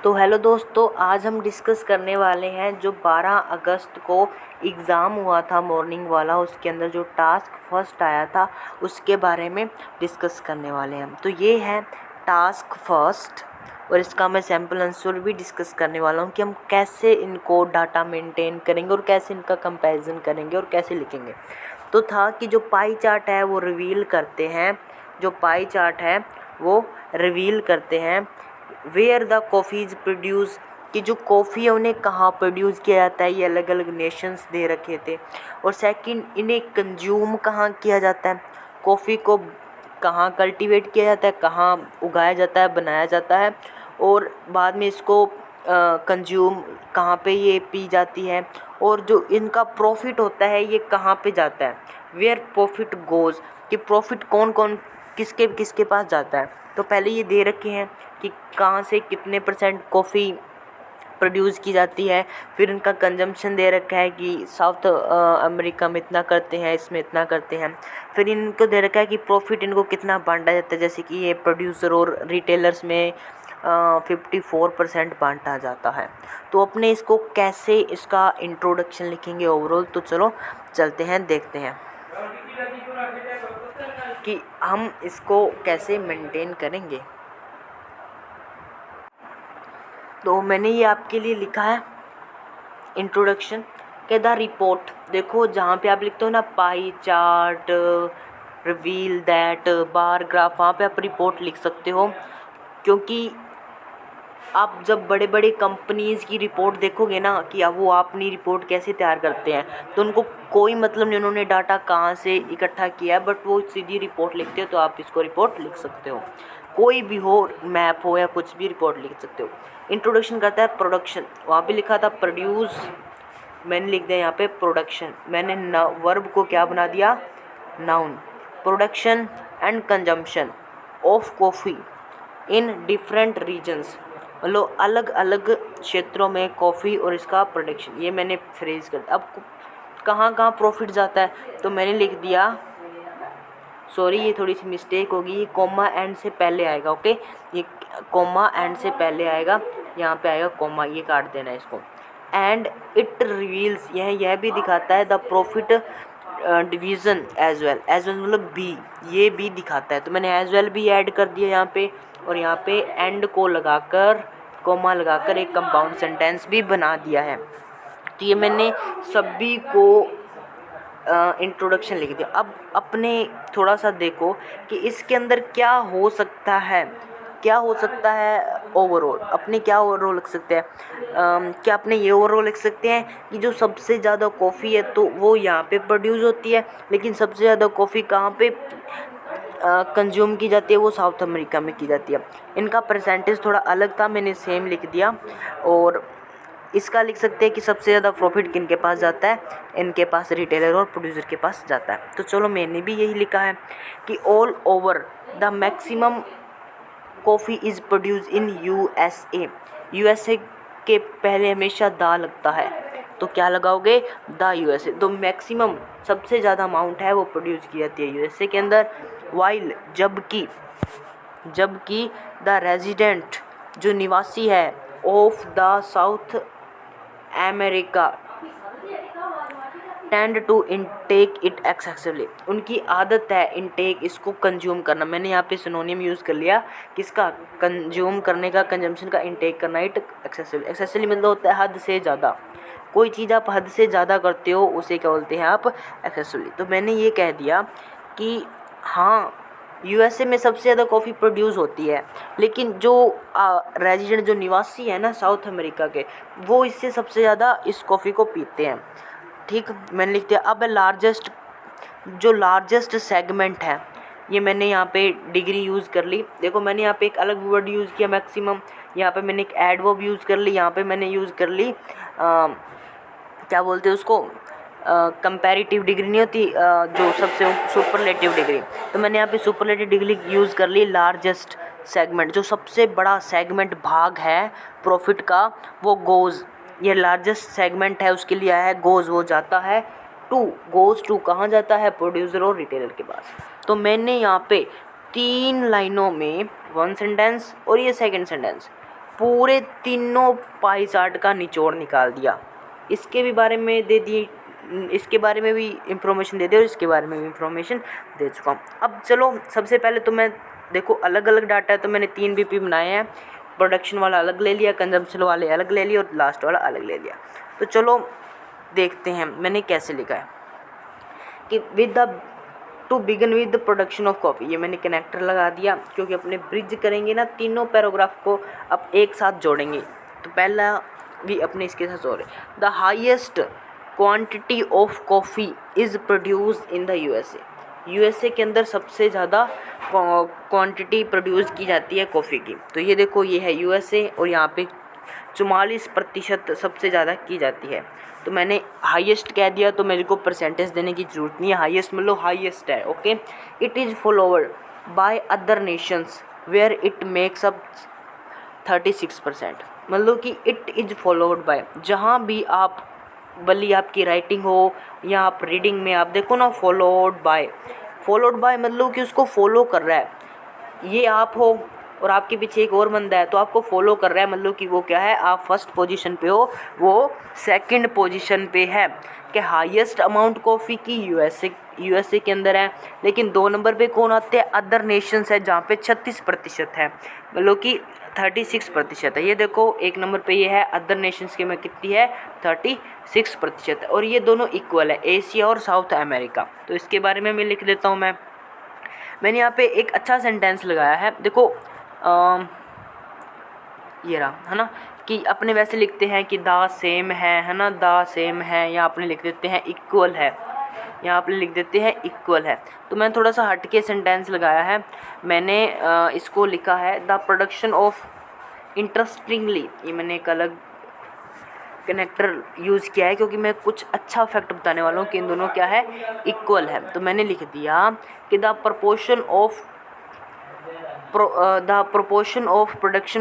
तो हेलो दोस्तों, आज हम डिस्कस करने वाले हैं जो 12 अगस्त को एग्ज़ाम हुआ था मॉर्निंग वाला, उसके अंदर जो टास्क फर्स्ट आया था उसके बारे में डिस्कस करने वाले हैं। तो ये है टास्क फर्स्ट और इसका मैं सैम्पल आंसर भी डिस्कस करने वाला हूँ कि हम कैसे इनको डाटा मेंटेन करेंगे और कैसे इनका कंपैरिजन करेंगे और कैसे लिखेंगे। तो था कि जो पाई चार्ट है वो रिवील करते हैं, जो पाई चार्ट है वो रिवील करते हैं where the coffee is produce, कि जो कॉफ़ी है उन्हें कहाँ प्रोड्यूस किया जाता है, ये अलग अलग नेशंस दे रखे थे। और सेकंड, इन्हें कंज्यूम कहाँ किया जाता है, कॉफ़ी को कहाँ कल्टीवेट किया जाता है, कहाँ उगाया जाता है, बनाया जाता है, और बाद में इसको कंज्यूम कहाँ पे ये पी जाती है, और जो इनका प्रॉफिट होता है ये कहाँ पे जाता है, वेयर प्रॉफिट गोज़, कि प्रॉफिट कौन कौन किसके किसके पास जाता है। तो पहले ये दे रखे हैं कि कहाँ से कितने % कॉफ़ी प्रोड्यूस की जाती है, फिर इनका कंजम्पशन दे रखा है कि साउथ अमेरिका में इतना करते हैं, इसमें इतना करते हैं। फिर इनको दे रखा है कि प्रॉफिट इनको कितना बांटा जाता है, जैसे कि ये प्रोड्यूसर और रिटेलर्स में 54% बांटा जाता है। तो अपने इसको कैसे इसका इंट्रोडक्शन लिखेंगे ओवरऑल, तो चलो चलते हैं देखते हैं कि हम इसको कैसे मेंटेन करेंगे। तो मैंने ये आपके लिए लिखा है इंट्रोडक्शन के द रिपोर्ट। देखो जहाँ पे आप लिखते हो ना pie chart, reveal that, bar graph, वहाँ पे आप रिपोर्ट लिख सकते हो, क्योंकि आप जब बड़े बड़े कंपनीज़ की रिपोर्ट देखोगे ना कि अब वो अपनी रिपोर्ट कैसे तैयार करते हैं, तो उनको कोई मतलब नहीं उन्होंने डाटा कहाँ से इकट्ठा किया है, बट वो सीधी रिपोर्ट लिखते हो, तो आप इसको रिपोर्ट लिख सकते हो। कोई भी हो, मैप हो या कुछ भी, रिपोर्ट लिख सकते हो। इंट्रोडक्शन करता है प्रोडक्शन, वहाँ पे लिखा था प्रोड्यूस, मैंने लिख दिया यहाँ पे प्रोडक्शन, मैंने वर्ब को क्या बना दिया, noun. Production and consumption of coffee in different regions, मतलब अलग अलग क्षेत्रों में कॉफ़ी और इसका प्रोडक्शन, ये मैंने फ्रेज कर दिया। अब कहाँ कहाँ प्रॉफिट जाता है, तो मैंने लिख दिया, सॉरी ये थोड़ी सी मिस्टेक होगी, ये कॉमा एंड से पहले आएगा, ओके, ये कॉमा एंड से पहले आएगा, यहाँ पे आएगा कॉमा, ये काट देना है इसको। एंड इट रिवील्स, यह भी दिखाता है the profit division as well, मतलब बी, ये भी दिखाता है, तो मैंने एज वेल भी ऐड कर दिया यहाँ पे, और यहाँ पे एंड को लगाकर कॉमा लगाकर एक कंपाउंड सेंटेंस भी बना दिया है। तो ये मैंने सभी को इंट्रोडक्शन लिख दिया। अब अपने थोड़ा सा देखो कि इसके अंदर क्या हो सकता है, क्या हो सकता है ओवरऑल, अपने क्या ओवरऑल लिख सकते हैं, क्या अपने ये ओवरऑल लिख सकते हैं कि जो सबसे ज़्यादा कॉफ़ी है तो वो यहाँ पे प्रोड्यूस होती है, लेकिन सबसे ज़्यादा कॉफ़ी कहाँ पे कंज्यूम की जाती है, वो साउथ अमेरिका में की जाती है। इनका परसेंटेज थोड़ा अलग था, मैंने सेम लिख दिया। और इसका लिख सकते हैं कि सबसे ज़्यादा प्रॉफिट किन के पास जाता है, इनके पास, रिटेलर और प्रोड्यूसर के पास जाता है। तो चलो मैंने भी यही लिखा है कि all over the maximum coffee is produce in USA, USA के पहले हमेशा दा लगता है, तो क्या लगाओगे, द यूएसए। तो मैक्सिमम सबसे ज़्यादा अमाउंट है वो प्रोड्यूस की जाती है यूएसए के अंदर। वाइल, जबकि द रेजिडेंट, जो निवासी है, of the South America tend to intake it excessively, उनकी आदत है इनटेक, इसको कंज्यूम करना। मैंने यहाँ पे सिनोनिम यूज़ कर लिया किसका, कंज्यूम करने का, कंजम्पशन का, इनटेक करना, इट एक्सेसिवली। एक्सेसिवली मतलब होता है हद से ज़्यादा, कोई चीज़ आप हद से ज़्यादा करते हो उसे क्या बोलते हैं आप, एक्सेसिवली। तो मैंने ये कह दिया कि हाँ यूएसए में सबसे ज़्यादा कॉफ़ी प्रोड्यूस होती है, लेकिन जो रेजिडेंट, जो निवासी है ना साउथ अमेरिका के, वो इससे सबसे ज़्यादा इस कॉफ़ी को पीते हैं। ठीक, मैंने लिख दिया। अब जो लार्जेस्ट सेगमेंट है, ये मैंने यहाँ पे डिग्री यूज़ कर ली। देखो मैंने यहाँ पे एक अलग वर्ड यूज़ किया मैक्सिमम, यहाँ पे मैंने एक एडवर्ब यूज़ कर ली, यहाँ पे मैंने यूज़ कर ली क्या बोलते हैं उसको, कंपैरेटिव डिग्री नहीं होती, जो सबसे सुपरलेटिव डिग्री, तो मैंने यहाँ पे सुपरलेटिव डिग्री यूज़ कर ली। लार्जेस्ट सेगमेंट, जो सबसे बड़ा सेगमेंट भाग है प्रॉफिट का, वो गोज़, ये लार्जेस्ट सेगमेंट है उसके लिए आया है गोज़, वो जाता है गोज़ टू कहाँ जाता है, प्रोड्यूसर और रिटेलर के पास। तो मैंने यहाँ पे 3 लाइनों में 1 सेंटेंस और ये सेकंड सेंटेंस पूरे तीनों पाई चार्ट का निचोड़ निकाल दिया। इसके भी बारे में दे दी, इसके बारे में भी इंफॉर्मेशन दे दी और इसके बारे में भी इंफॉर्मेशन दे चुका हूँ। अब चलो सबसे पहले तो मैं देखो अलग अलग डाटा है, तो मैंने 3 बीपी बनाए हैं। प्रोडक्शन वाला अलग ले लिया, कंजम्पशन वाले अलग ले लिया और लास्ट वाला अलग ले लिया। तो चलो देखते हैं मैंने कैसे लिखा है कि with the two begin with the production of coffee. ये मैंने कनेक्टर लगा दिया क्योंकि अपने ब्रिज करेंगे ना, तीनों पैराग्राफ को अब एक साथ जोड़ेंगे। तो पहला भी अपने इसके साथ जोड़े। The highest quantity of coffee is produce in the USA. USA के अंदर सबसे ज़्यादा क्वांटिटी प्रोड्यूस की जाती है कॉफ़ी की। तो ये देखो, ये है यूएसए और यहाँ पे 44% सबसे ज़्यादा की जाती है। तो मैंने हाईएस्ट कह दिया तो मेरे को परसेंटेज देने की ज़रूरत नहीं है। हाईएस्ट मतलब हाईएस्ट है, okay. It is followed by other nations where it makes up 36%। मतलब कि इट इज़ फॉलोवर्ड बाय, जहाँ भी आप भली आपकी राइटिंग हो या आप रीडिंग में आप देखो ना, फॉलोड बाय मतलब कि उसको फॉलो कर रहा है। ये आप हो और आपके पीछे एक और बंदा है तो आपको फॉलो कर रहा है, मतलब कि वो क्या है, आप फर्स्ट पोजीशन पे हो, वो सेकंड पोजीशन पे है। कि हाईएस्ट अमाउंट कॉफ़ी की यूएसए के अंदर है, लेकिन 2 नंबर पे कौन आते हैं, अदर नेशंस है, जहाँ पे 36% है, मतलब कि 36% है। ये देखो 1 नंबर पे ये है, अदर नेशंस के में कितनी है, 36% है। और ये दोनों इक्वल है, एशिया और साउथ अमेरिका। तो इसके बारे में मैं लिख देता हूँ। मैंने यहाँ पे एक अच्छा सेंटेंस लगाया है, देखो ये रहा, है ना, कि अपने वैसे लिखते हैं कि द सेम है ना, द सेम है, या अपने लिख देते हैं इक्वल है, यहाँ आप लिख देते हैं इक्वल है। तो मैं थोड़ा सा हट के सेंटेंस लगाया है, मैंने इसको लिखा है द प्रोडक्शन ऑफ, इंटरेस्टिंगली ये मैंने एक अलग कनेक्टर यूज़ किया है क्योंकि मैं कुछ अच्छा फैक्ट बताने वाला हूँ कि इन दोनों क्या है, इक्वल है। तो मैंने लिख दिया कि the proportion of production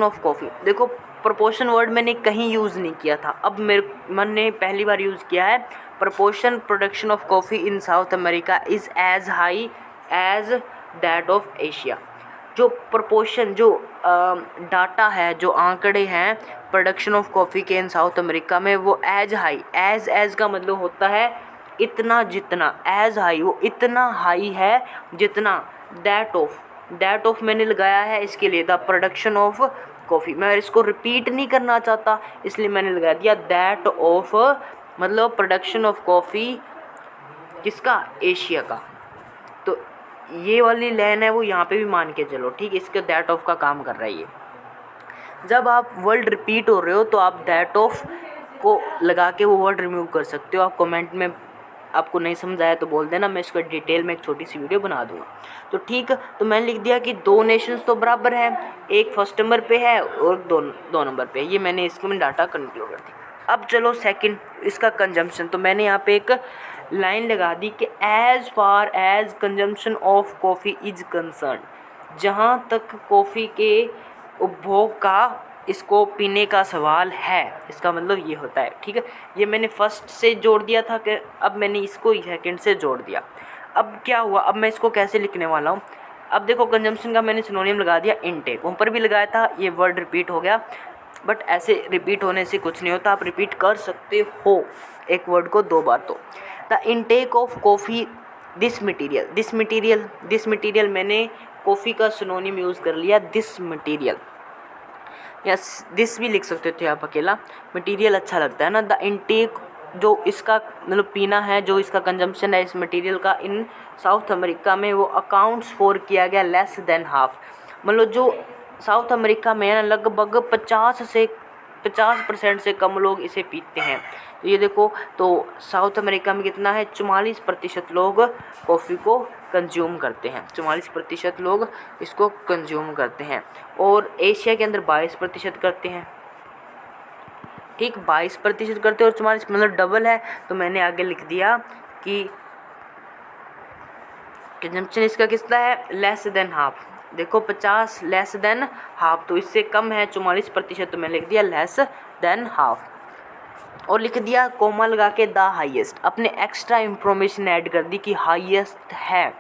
of coffee. देखो प्रोपोर्शन वर्ड मैंने कहीं यूज़ नहीं किया था, अब मैंने पहली बार यूज़ किया है। Proportion production of coffee in South America is as high as that of Asia. जो प्रोपोर्शन, जो डाटा है, जो आंकड़े हैं प्रोडक्शन ऑफ कॉफ़ी के इन साउथ अमेरिका में, वो एज हाई, एज का मतलब होता है इतना जितना, एज हाई वो इतना हाई है जितना, दैट ऑफ मैंने लगाया है इसके लिए, द प्रोडक्शन ऑफ कॉफ़ी। मैं इसको रिपीट नहीं करना चाहता इसलिए मैंने लगा दिया दैट ऑफ, मतलब प्रोडक्शन ऑफ कॉफ़ी किसका, एशिया का। तो ये वाली लाइन है वो यहाँ पे भी मान के चलो, ठीक है, इसका दैट ऑफ का काम कर रहा है ये। जब आप वर्ड रिपीट हो रहे हो तो आप दैट ऑफ को लगा के वो वर्ड रिमूव कर सकते हो। आप कमेंट में आपको नहीं समझ आया तो बोल देना, मैं इसको डिटेल में एक छोटी सी वीडियो बना दूंगा। तो ठीक, तो मैंने लिख दिया कि 2 नेशंस तो बराबर हैं, एक फर्स्ट नंबर पे है और 2 नंबर पे। ये मैंने इसको में डाटा कंक्लूड कर दी। अब चलो सेकंड, इसका कंजम्पशन। तो मैंने यहाँ पे एक लाइन लगा दी कि as far as consumption of coffee is concern, जहाँ तक कॉफ़ी के उपभोग का, इसको पीने का सवाल है, इसका मतलब ये होता है, ठीक है। ये मैंने फर्स्ट से जोड़ दिया था कि अब मैंने इसको सेकंड से जोड़ दिया। अब क्या हुआ, अब मैं इसको कैसे लिखने वाला हूँ। अब देखो कंजम्पशन का मैंने सिनोनिम लगा दिया इनटेक, ऊपर भी लगाया था, ये वर्ड रिपीट हो गया, बट ऐसे रिपीट होने से कुछ नहीं होता, आप रिपीट कर सकते हो एक वर्ड को 2 बार। तो the intake of coffee, this material मैंने कॉफ़ी का सिनोनिम यूज़ कर लिया, दिस मटीरियल, या दिस भी लिख सकते थे आप अकेला, मटेरियल अच्छा लगता है ना। द इनटेक, जो इसका मतलब पीना है, जो इसका कंजम्पशन है इस मटेरियल का इन साउथ अमेरिका में, वो अकाउंट्स फॉर किया गया लेस देन हाफ, मतलब जो साउथ अमेरिका में है ना, लगभग 50% से कम लोग इसे पीते हैं। तो ये देखो, तो साउथ अमेरिका में कितना है, 44% लोग कॉफ़ी को कंज्यूम करते हैं, 44% लोग इसको कंज्यूम करते हैं, और एशिया के अंदर 22% करते हैं, ठीक, 22% करते हैं और 44 मतलब डबल है। तो मैंने आगे लिख दिया कि कंजम्पशन इसका कितना है, लेस देन हाफ। देखो 50 लेस देन हाफ, तो इससे कम है 44%, तो मैं लिख दिया लेस देन हाफ, और लिख दिया कोमा लगा के द हाईएस्ट। अपने एक्स्ट्रा इंफॉर्मेशन ऐड कर दी कि हाईएस्ट है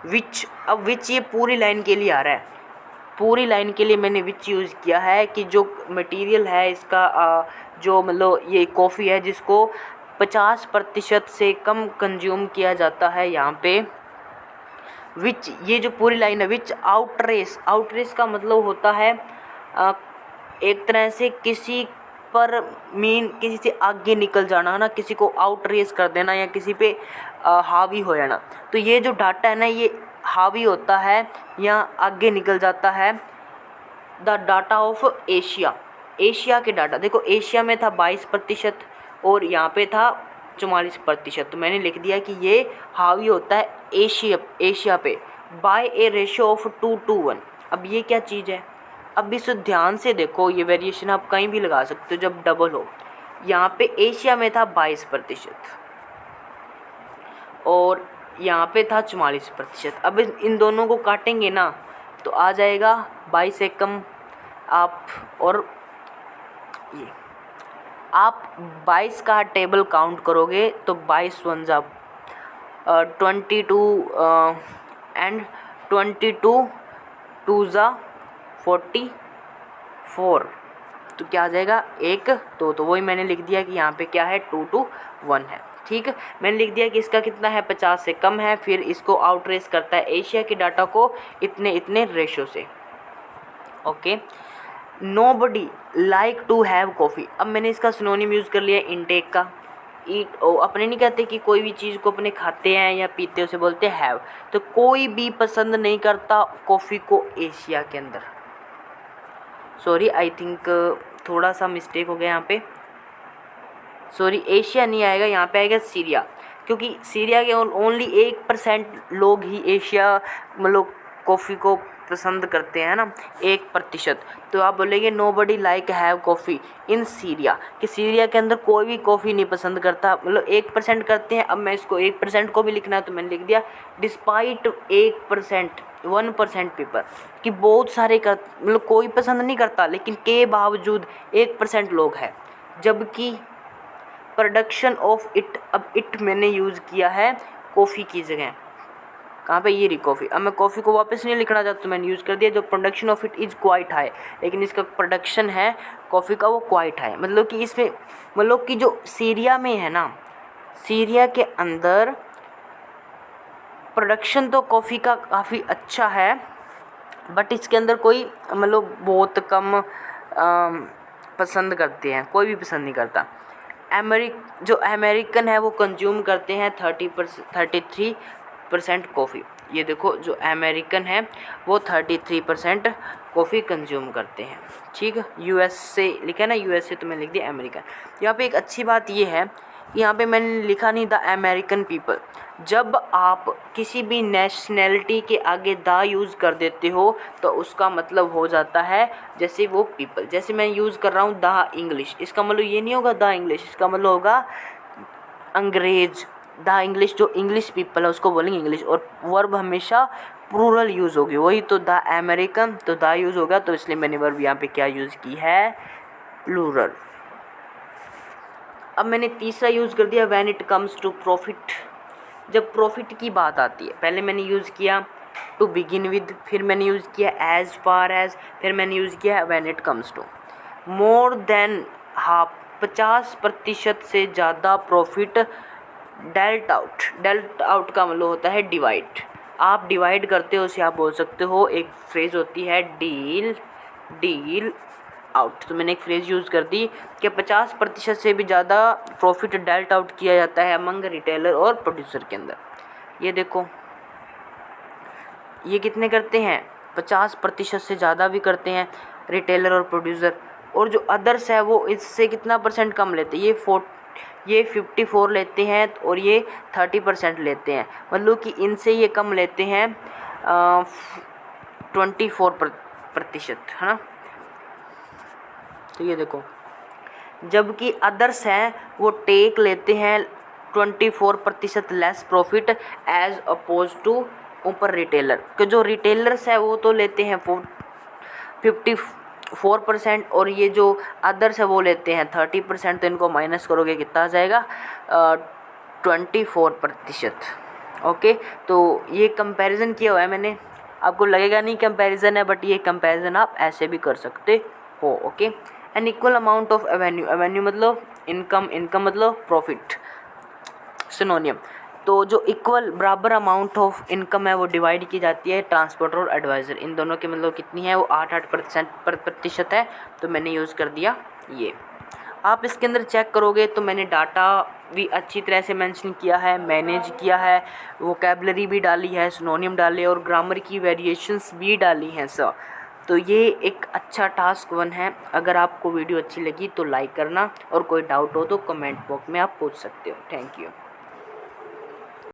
विच, अब विच ये पूरी लाइन के लिए आ रहा है, पूरी लाइन के लिए मैंने विच यूज़ किया है कि जो मटेरियल है इसका जो मतलब ये कॉफ़ी है जिसको 50% से कम कंज्यूम किया जाता है यहाँ पे, विच, ये जो पूरी लाइन है विच आउटरेस, आउटरेस का मतलब होता है एक तरह से किसी पर किसी से आगे निकल जाना है ना, किसी को आउटरेस कर देना या किसी पे हावी हो जाना। तो ये जो डाटा है ना ये हावी होता है या आगे निकल जाता है। The data of Asia, Asia के डाटा देखो, एशिया में था 22% और यहाँ पे था 44%। तो मैंने लिख दिया कि ये हावी होता है एशिया पे बाय ए रेशियो ऑफ 2:1। अब ये क्या चीज़ है, अब इस ध्यान से देखो, ये वेरिएशन आप कहीं भी लगा सकते हो जब डबल हो। यहाँ पे एशिया में था 22% और यहाँ पे था 44%। अब इन दोनों को काटेंगे ना तो आ जाएगा 22 से कम। आप और ये आप 22 का टेबल काउंट करोगे तो 22 वन जा 22 एंड 22 टू जा 44। तो क्या आ जाएगा 1 2। तो वही मैंने लिख दिया कि यहाँ पे क्या है 2 to 1 है। ठीक है, मैंने लिख दिया कि इसका कितना है 50 से कम है, फिर इसको आउटरेस करता है एशिया के डाटा को इतने इतने रेशो से। Okay, nobody like to have coffee. अब मैंने इसका सिनोनिम यूज़ कर लिया इनटेक का। ईट अपने नहीं कहते कि कोई भी चीज़ को अपने खाते हैं या पीते उसे बोलते हैं हैव। तो कोई भी पसंद नहीं करता कॉफ़ी को एशिया के अंदर। सॉरी, आई थिंक थोड़ा सा मिस्टेक हो गया यहाँ पे। सॉरी, एशिया नहीं आएगा, यहाँ पे आएगा सीरिया, क्योंकि सीरिया के ओनली 1% लोग ही एशिया मतलब कॉफ़ी को पसंद करते हैं ना, 1%। तो आप बोलेंगे nobody like have coffee in Syria, कि सीरिया के अंदर कोई भी कॉफ़ी नहीं पसंद करता, मतलब 1% करते हैं। अब मैं इसको 1% को भी लिखना है तो मैंने लिख दिया डिस्पाइट 1% पीपल, कि बहुत सारे मतलब कोई पसंद नहीं करता लेकिन के बावजूद 1% लोग हैं। जबकि प्रोडक्शन ऑफ इट, अब इट मैंने यूज़ किया है कॉफ़ी की जगह, कहाँ पे, ये रही कॉफ़ी। अब मैं कॉफ़ी को वापस नहीं लिखना चाहता तो मैंने यूज़ कर दिया जो production of it is quite high, लेकिन इसका प्रोडक्शन है कॉफ़ी का वो क्वाइट हाई, मतलब कि इसमें मतलब कि जो सीरिया में है ना, सीरिया के अंदर प्रोडक्शन तो कॉफ़ी का काफ़ी अच्छा है बट इसके अंदर कोई मतलब बहुत कम पसंद करते हैं, कोई भी पसंद नहीं करता। जो अमेरिकन है वो कंज्यूम करते हैं 33% कॉफ़ी। ये देखो, जो अमेरिकन है वो 33% कॉफ़ी कंज्यूम करते हैं। ठीक है, यूएसए लिखा है ना, यूएसए तो मैंने लिख दिया अमेरिकन। यहाँ पे एक अच्छी बात ये है, यहाँ पे मैंने लिखा नहीं द अमेरिकन पीपल। जब आप किसी भी नेशनैलिटी के आगे द यूज़ कर देते हो तो उसका मतलब हो जाता है जैसे वो पीपल। जैसे मैं यूज़ कर रहा हूँ द इंग्लिश, इसका मतलब ये नहीं होगा द इंग्लिश, इसका मतलब होगा अंग्रेज। द इंग्लिश, जो इंग्लिश पीपल है उसको बोलेंगे इंग्लिश, और वर्ब हमेशा प्लूरल यूज़ होगी। वही तो द अमेरिकन, तो द यूज़ होगा, तो इसलिए मैंने वर्ब यहाँ पे क्या यूज़ की है, प्लूरल। अब मैंने तीसरा यूज़ कर दिया when it comes to profit. जब प्रॉफिट की बात आती है, पहले मैंने यूज़ किया टू बिगिन विद, फिर मैंने यूज़ किया एज फार एज, फिर मैंने यूज़ किया when it comes to. More than half, 50% से ज़्यादा प्रॉफिट डेल्ट आउट का मतलब होता है डिवाइड। आप डिवाइड करते हो उसे आप बोल सकते हो, एक फ्रेज़ होती है डील आउट। तो मैंने एक फ्रेज़ यूज़ कर दी कि 50% से भी ज़्यादा प्रॉफिट डेल्ट आउट किया जाता है अमंग रिटेलर और प्रोड्यूसर के अंदर। ये देखो, ये कितने करते हैं, 50% से ज़्यादा भी करते हैं रिटेलर और प्रोड्यूसर, और जो अदर्स है वो इससे कितना परसेंट कम लेते हैं, ये 54 लेते हैं और ये 30% लेते हैं, मतलब कि इनसे ये कम लेते हैं 24%, है ना। तो ये देखो, जबकि अदर्स हैं वो टेक लेते हैं 24% less profit as oppose to ऊपर रिटेलर, कि जो रिटेलर्स है वो तो लेते हैं 54% और ये जो अदर्स है वो लेते हैं 30%। तो इनको माइनस करोगे कितना आ जाएगा, 24%। ओके, तो ये कंपैरिजन किया हुआ है मैंने आपको लगेगा नहीं कंपैरिजन है, बट ये कंपैरिजन आप ऐसे भी कर सकते हो। Okay, an equal amount of avenue, avenue मतलब इनकम, इनकम मतलब प्रॉफिट, सिनोनियम। तो जो इक्वल बराबर अमाउंट ऑफ इनकम है वो डिवाइड की जाती है ट्रांसपोर्टर और एडवाइज़र, इन दोनों के मतलब कितनी है वो 8-8% प्रतिशत है, तो मैंने यूज़ कर दिया ये। आप इसके अंदर चेक करोगे तो मैंने डाटा भी अच्छी तरह से मेंशन किया है, मैनेज किया है, वोकैबलरी भी डाली है, सिनोनियम डाले और ग्रामर की वेरिएशंस भी डाली हैं सर। तो ये एक अच्छा टास्क 1 है। अगर आपको वीडियो अच्छी लगी तो लाइक करना और कोई डाउट हो तो कमेंट बॉक्स में आप पूछ सकते हो। Thank you.